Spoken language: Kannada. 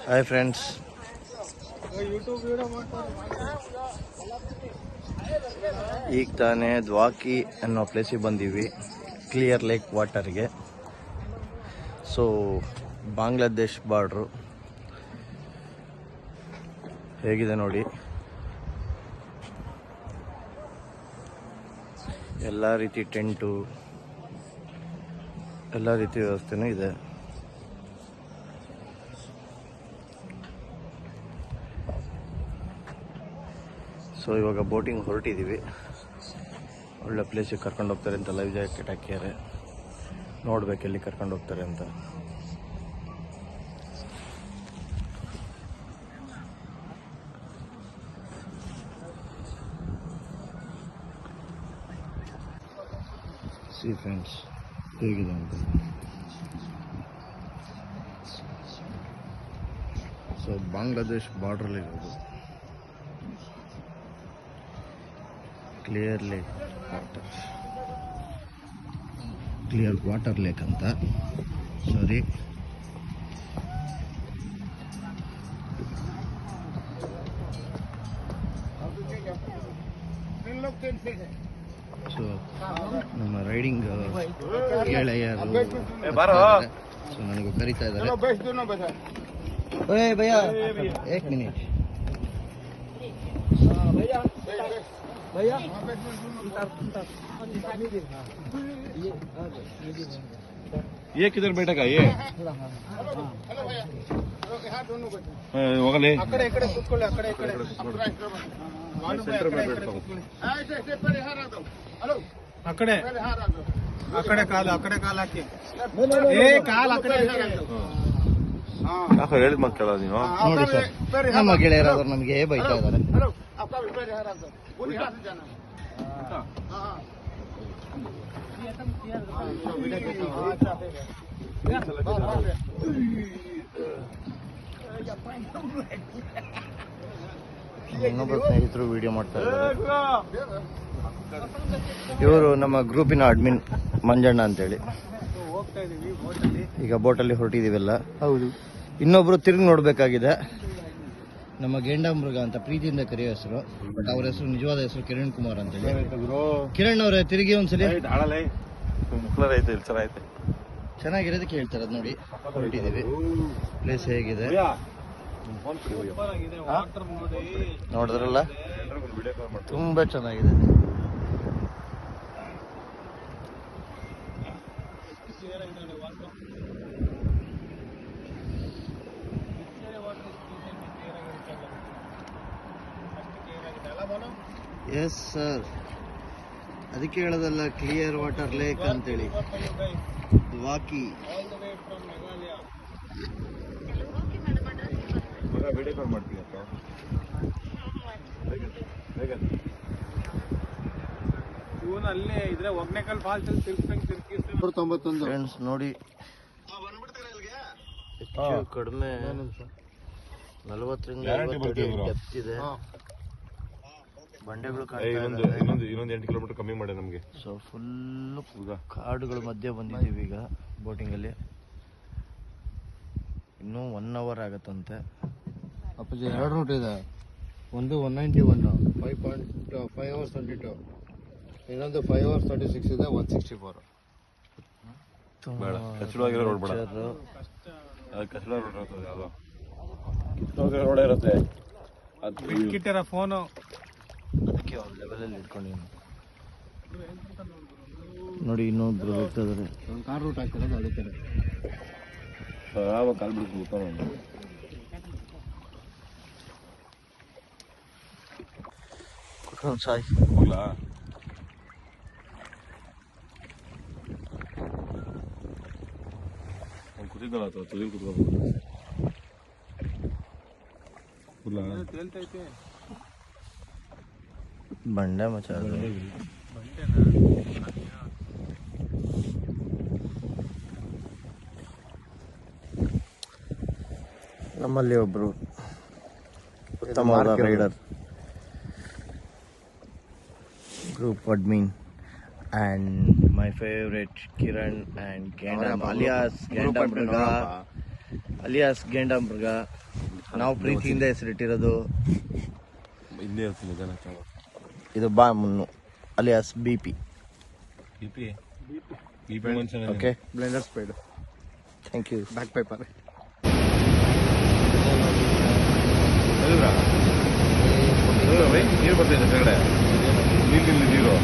ಹಾಯ್ ಫ್ರೆಂಡ್ಸ್, ಈಗ ತಾನೇ ದ್ವಾಕಿ ಅನ್ನೋ ಪ್ಲೇಸಿಗೆ ಬಂದೀವಿ, ಕ್ಲಿಯರ್ ಲೇಕ್ ವಾಟರ್ಗೆ. ಸೊ ಬಾಂಗ್ಲಾದೇಶ್ ಬಾರ್ಡ್ರು ಹೇಗಿದೆ ನೋಡಿ. ಎಲ್ಲ ರೀತಿ ಟೆಂಟು, ಎಲ್ಲ ರೀತಿ ವ್ಯವಸ್ಥೆನೂ ಇದೆ. ಸೊ ಇವಾಗ ಬೋಟಿಂಗ್ ಹೊರಟಿದ್ದೀವಿ. ಒಳ್ಳೆ ಪ್ಲೇಸಿಗೆ ಕರ್ಕೊಂಡು ಹೋಗ್ತಾರೆ ಅಂತ ಲೈವ್ ಜಾಕೆಟ್ ಹಾಕ್ಯಾರೆ. ನೋಡ್ಬೇಕು ಎಲ್ಲಿ ಕರ್ಕೊಂಡು ಹೋಗ್ತಾರೆ ಅಂತ. ಸಿ ಫ್ರೆಂಡ್ಸ್ ಹೇಗಿದೆ ಅಂತ. ಸೊ ಬಾಂಗ್ಲಾದೇಶ್ ಬಾರ್ಡ್ರಲ್ಲಿ ಇರೋದು ಕ್ಲಿಯರ್ ವಾಟರ್ ಲೇಕ್ ಅಂತ. ಸಾರಿ, ಸೊ ನಮ್ಮ ರೈಡಿಂಗ್ ಗೆಳೆಯರು ಸೊ ನನಗೂ ಕರೀತಾ ಇದ್ದಾರೆ. ಭಯ್ಯ ಏಕ್ ಮಿನಿಟ್ भैया ये किधर बैठेगा? ये ಹೋಗಲಿ ಅಕಡೆ ಕಾಲು ಹಾಕಿ ಕಾಲು ಹೇಳಿದ ಮಕ್ಕಳ ನೀವು ನೋಡಿ ಸರ್, ನಮ್ಮ ಗೆಳೆಯರಾದ್ರು ನಮಗೆ ಬೈತಾ ಇದ್ದಾರೆ. ಇನ್ನೊಬ್ಬ ಸ್ನೇಹಿತರು ವಿಡಿಯೋ ಮಾಡ್ತಾ ಇದ್ದಾರೆ. ಇವರು ನಮ್ಮ ಗ್ರೂಪಿನ ಅಡ್ಮಿನ್ ಮಂಜಣ್ಣ ಅಂತೇಳಿ. ಈಗ ಬೋಟಲ್ಲಿ ಹೊರಟಿದೀವೆಲ್ಲ. ಹೌದು, ಇನ್ನೊಬ್ರು ತಿರುಗಿ ನೋಡ್ಬೇಕಾಗಿದೆ. ನಮ್ಮ ಗೇಂಡಾಮೃಗ ಅಂತ ಪ್ರೀತಿಯಿಂದ ಕರೆಯೋ ಹೆಸರು, ಬಟ್ ಅವ್ರ ಹೆಸರು ನಿಜವಾದ ಹೆಸರು ಕಿರಣ್ ಕುಮಾರ್ ಅಂತೇಳಿ. ಕಿರಣ್ ಅವರೇ, ತಿರುಗಿ ಒಂದ್ಸಲಿ. ಚೆನ್ನಾಗಿರೋದಕ್ಕೆ ಹೇಳ್ತಾರೆ. ಅದು ನೋಡಿ, ಹೊರಟಿದ್ದೀವಿ. ಪ್ಲೇಸ್ ಹೇಗಿದೆ ನೋಡಿದ್ರಲ್ಲ, ತುಂಬಾ ಚೆನ್ನಾಗಿದೆ. ಎಸ್ ಸರ್, ಅದಕ್ಕೆ ಹೇಳೋದಲ್ಲ ಕ್ಲಿಯರ್ ವಾಟರ್ ಲೇಕ್ ಅಂತೇಳಿ. ದ್ವಾಕಿ ಅಲ್ಲೇ ಇದ್ರೆ ಒಗ್ನೇಕಲ್ ಫಾಲ್ಸ್ ಅಲ್ಲಿ ಫ್ರೆಂಡ್ಸ್ ನೋಡಿ, ಹೆಚ್ಚು ಕಡಿಮೆ 40ರಿಂದ 50 ಅಡಿ ಡೆಪ್ತ್ ಇದೆ. ಬಂಡೆಗಳು ಇನ್ನೊಂದು 8 ಕಿಲೋಮೀಟರ್ ಕಮ್ಮಿ ಮಾಡಿ ನಮಗೆ. ಸೊ ಫುಲ್ ಕಾಡುಗಳ ಮಧ್ಯೆ ಬಂದಿದ್ದೀವಿ ಈಗ ಬೋಟಿಂಗ್ ಅಲ್ಲಿ. ಇನ್ನೂ 1 ಅವರ್ ಆಗತ್ತಂತೆ. ಅಪ್ಪಾಜಿ 2 ರೂಟ್ ಇದೆ. ಒಂದು 191 5 hours 22, ಇನ್ನೊಂದು 5 hours 36 ಇದೆ 164. ಕಚ್ಚಡವಾಗಿರೋ ರೋಡ್ ಬೇಡ, ಕಚ್ಚಡ ರೋಡ್ ಇರುತ್ತೆ. ಕಿಟ್ಟಿರೋ ಫೋನು ಅದಕ್ಕೆ ಒಂದು ಲೆವೆಲಲ್ಲಿ ಇಟ್ಕೊಂಡಿದ್ದೀನಿ ನೋಡಿ. ಇನ್ನೊಬ್ರು ಹೋಗ್ತಾ ಇದಾರೆ. ಒಂದು ಕಾರ್ ರೂಟ್ ಹಾಕ್ತಿರೋದು ಅದಕ್ಕೆ ಕಾಲ್ ಬಿಡ್ತು ಸಾಯ್. ಹೋಗ್ಲಾ? ಕೂತಿದ್ದಲ್ಲ ತುದಿ ಕೂತ್ಕೋಬೇಕು. ತೇಲ್ತೈತೆ ಬಂಡೆ ಮಚ್ಚ. ನಮ್ಮಲ್ಲಿ ಒಬ್ರು ಉತ್ತಮವಾದ rider, group admin and my favorite Kiran and Gandam alias Gandam Mruga alias ಗೇಂಡಾಮೃಗ. ನಾವು ಪ್ರೀತಿಯಿಂದ ಹೆಸರಿಟ್ಟಿರೋದು ಹಿಂದೆ ಇರ್ತೀನಿ ಜನ ಇದು ಬಾಮುನ್ನು ಅಲಿಯಾಸ್ BP. BP ಮನುಷ್ಯನ ಓಕೆ, ಬ್ಲೆಂಡರ್ ಸ್ಪೈಡ್, ಥ್ಯಾಂಕ್ ಯು. Bagpiper. ನೀರು ಬರ್ತಿದೆ ಕೆಳಗಡೆ, ನೀರು